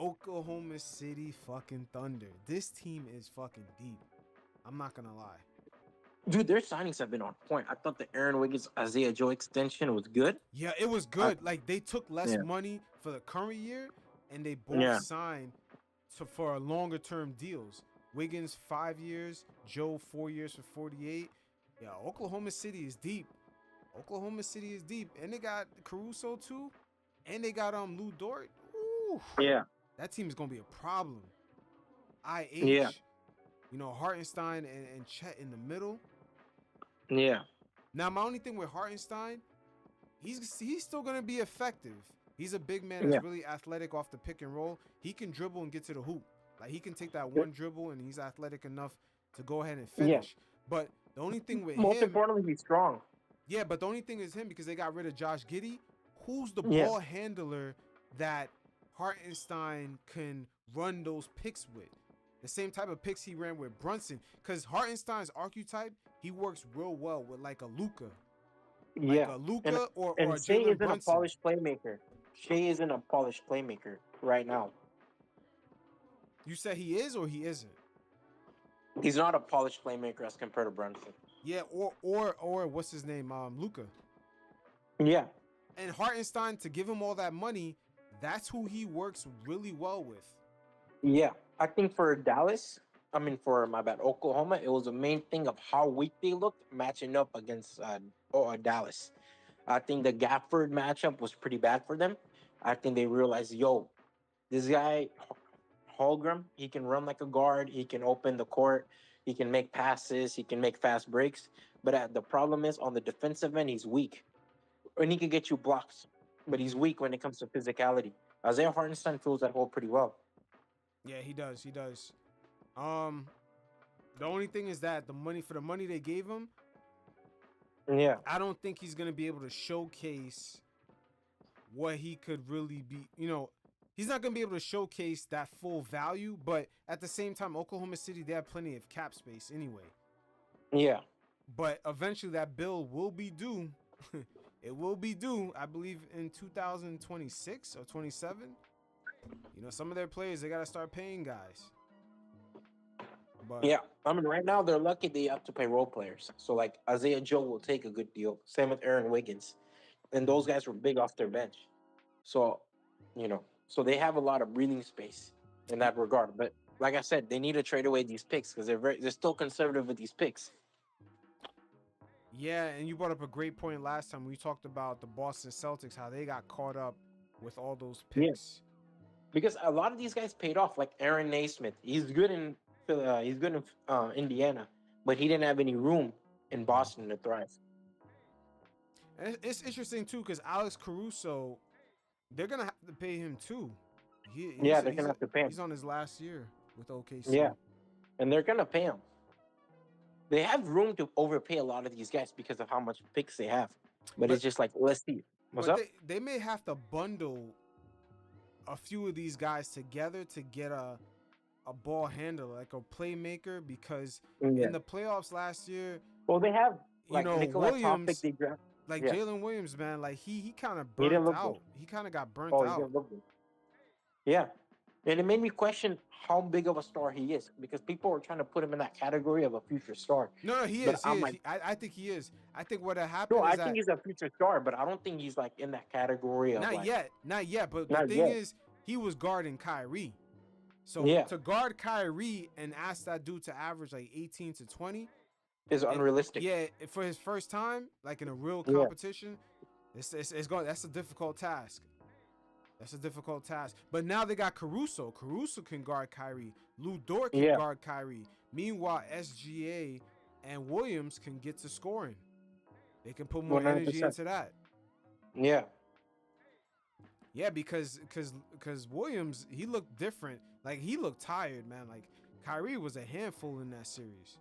Oklahoma City fucking Thunder. This team is fucking deep. I'm not gonna lie. Dude, their signings have been on point. I thought the Aaron Wiggins Isaiah Joe extension was good. Yeah, it was I, good. Like they took less yeah, money for the current year, and they both yeah, signed for longer term deals. Wiggins 5 years, Joe 4 years for 48. Yeah, Oklahoma City is deep. Oklahoma City is deep, and they got Caruso too, and they got Lou Dort. Ooh, yeah, that team is gonna be a problem. yeah, IH, Hartenstein and Chet in the middle. yeah, Now my only thing with Hartenstein, he's still gonna be effective. He's a big man that's yeah. really athletic off the pick and roll. He can dribble and get to the hoop. Like he can take that one dribble and he's athletic enough to go ahead and Yeah. finish. But the only thing with Most him, importantly, he's strong. yeah, but the only thing is him because they got rid of Josh Giddey. Who's the Yeah, ball handler that Hartenstein can run those picks with? The same type of picks he ran with Brunson. Because Hartenstein's archetype, he works real well with like a Luka. Like yeah. a And Luka or and a Shea Jalen isn't a Brunson. polished playmaker. Shea isn't a polished playmaker right now. You said he is or he isn't? He's not a polished playmaker as compared to Brunson. Yeah, or what's his name? Luka. Yeah, And Hartenstein, to give him all that money, that's who he works really well with. yeah. I think for Dallas, for my bad, Oklahoma, it was the main thing of how weak they looked matching up against Dallas. I think the Gafford matchup was pretty bad for them. I think they realized, yo, this guy Holgram, he can run like a guard. He can open the court. He can make passes. He can make fast breaks. But the problem is on the defensive end, he's weak. And he can get you blocks, but he's Mm-hmm. weak when it comes to physicality. Isaiah Hartenstein fills that hole pretty well. Yeah, he does. He does. Um, the only thing is that the money they gave him, Yeah, I don't think he's gonna be able to showcase what he could really be. He's not gonna be able to showcase that full value. But at the same time, Oklahoma City, they have plenty of cap space anyway. yeah, But eventually, that bill will be due. It will be due, I believe, in 2026 or 27. Some of their players, they gotta start paying guys. But yeah. Right now they're lucky they have to pay role players. So like Isaiah Joe will take a good deal. Same with Aaron Wiggins, and those guys were big off their bench. So, so they have a lot of breathing space in that regard. But like I said, they need to trade away these picks because they're still conservative with these picks. yeah, and you brought up a great point last time. We talked about the Boston Celtics, how they got caught up with all those Yeah, picks. because a lot of these guys paid off. Like Aaron Naismith, he's good in Indiana, but he didn't have any room in Boston to thrive. And it's interesting too, because Alex Caruso, they're gonna have to pay him too. He, Yeah, he's they're he's gonna have to pay him. he's on his last year with OKC. Yeah, and they're gonna pay him. They have room to overpay a lot of these guys because of how much picks they have. But But it's just like, let's see what's but up. they may have to bundle a few of these guys together to get a ball handler, like a playmaker, because Yeah. in the playoffs last year, Well, they have like Nikolai Topic. Williams, They draft. like Yeah, Jalen Williams, man, like he kind of he didn't burnt look good. out. He kind of got burnt Oh, he out. didn't look good. Yeah. And it made me question how big of a star he is because people are trying to put him in that category of a future star. No, he But is. He I'm is. like, I think he is. I think what had no, happened is I think that he's a future star, but I don't think he's like in that category of not like, yet, not yet. But the not thing yet. is, he was guarding Kyrie. So Yeah, to guard Kyrie and ask that dude to average like 18 to 20, is and unrealistic. yeah, for his first time, like in a real Yeah. competition, it's going. That's a difficult task. That's a difficult task. But now they got Caruso. Caruso can guard Kyrie. Lou Dort can Yeah. guard Kyrie. Meanwhile, SGA and Williams can get to scoring. They can put more energy 100%. into that. Yeah. Yeah, because Williams, he looked different. Like he looked tired, man. Like Kyrie was a handful in that series.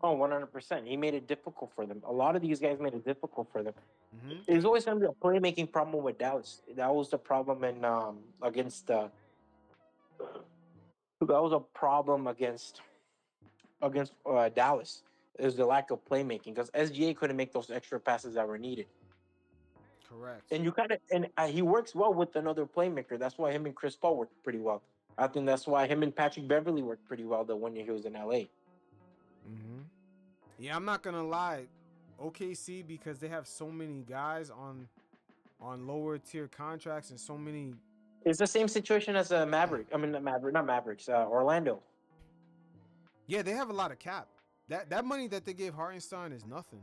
Oh, 100%. He made it difficult for them. A lot of these guys made it difficult for them. Mm-hmm. There's always going to be a playmaking problem with Dallas. That was the problem in against that was a problem against Dallas. Is the lack of playmaking because SGA couldn't make those extra passes that were needed. Correct. And you kind of and he works well with another playmaker. That's why him and Chris Paul work pretty well. I think that's why him and Patrick Beverly worked pretty well though when he was in LA. Mm-hmm. Yeah, I'm not gonna lie. OKC, because they have so many guys on lower tier contracts and so many. It's the same situation as a Maverick. I mean, not Mavericks. Orlando. Yeah, they have a lot of cap. That money that they gave Hartenstein is nothing.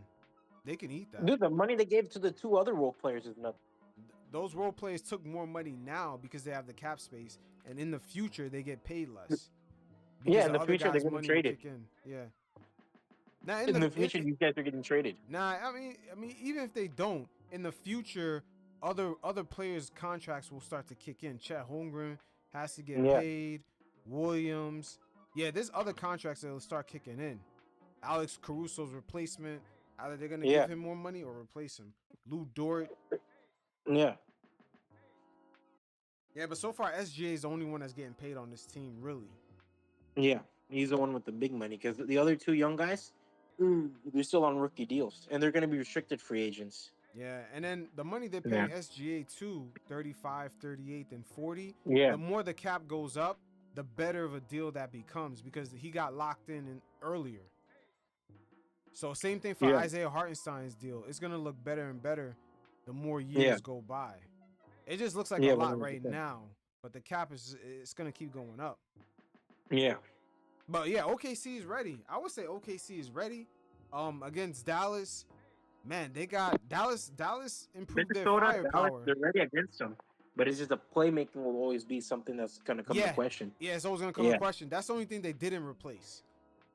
They can eat that. Dude, the money they gave to the two other role players is nothing. Those role players took more money now because they have the cap space, and in the future they get paid less because Yeah, in the the other future they're guys' getting money will traded. kick in. Yeah. Now in In the the future, these guys are getting traded. nah, I mean, even if they don't, in the future, other players' contracts will start to kick in. Chet Holmgren has to get Yeah, paid. Williams, yeah, there's other contracts that will start kicking in. Alex Caruso's replacement, either they're gonna give yeah, him more money or replace him. Lou Dort, yeah, yeah, but so far SGA is the only one that's getting paid on this team, really. yeah. He's the one with the big money because the other two young guys, they're still on rookie deals and they're going to be restricted free agents. Yeah, and then the money they're Yeah, paying SGA too, 35, 38, and 40, yeah, the more the cap goes up, the better of a deal that becomes because he got locked in earlier. So same thing for yeah, Isaiah Hartenstein's deal. It's gonna look better and better the more yeah, years go by. It just looks like a yeah. lot right 100%. now, but the cap is it's gonna keep going up. Yeah, But yeah, OKC is ready. I would say OKC is ready. Against Dallas, man, they got Dallas. Dallas they improved just their showed out Dallas. firepower. They're ready against them, but it's just the playmaking will always be something that's going to come to Yeah, question. yeah. It's always gonna come to Yeah, question. That's the only thing they didn't replace.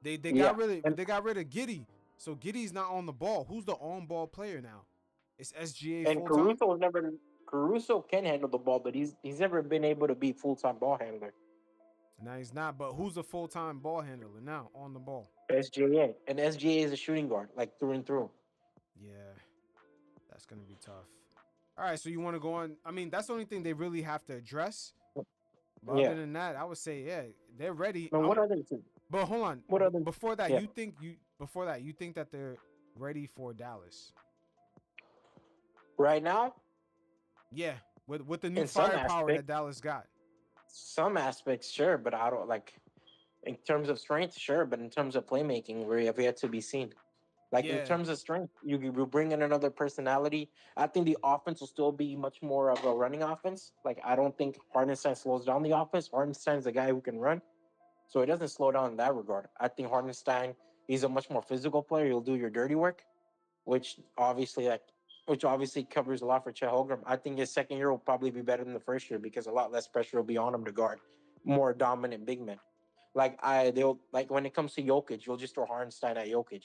They yeah, got rid of and they got rid of Giddy, so Giddy's not on the ball. Who's the on ball player now? It's SGA and full time. Caruso was never. Caruso can handle the ball, but he's never been able to be full time ball handler. Now he's not. But who's the full time ball handler now on the ball? SGA and SGA is a shooting guard, like through and through. Yeah, that's gonna be tough. All right, so you want to go on? I mean, that's the only thing they really have to address. But other Yeah. than that, I would say yeah, they're ready. But what other two? But hold on. What other? Before that, Yeah. you think that they're ready for Dallas? Right now, Yeah, with the new in some firepower that aspects, Dallas got. some aspects, sure, but I don't like. In terms of strength, sure, but in terms of playmaking, we have yet to be seen. Like in Yeah, terms of strength, you bring in another personality. I think the offense will still be much more of a running offense. Like I don't think Hardenstein slows down the offense. Hardenstein's a guy who can run, so it doesn't slow down in that regard. I think Hardenstein, he's a much more physical player. He'll do your dirty work, which obviously which obviously covers a lot for Chet Holmgren. I think his second year will probably be better than the first year because a lot less pressure will be on him to guard more dominant big men. Like they'll like when it comes to Jokic, you'll just throw Hardenstein at Jokic.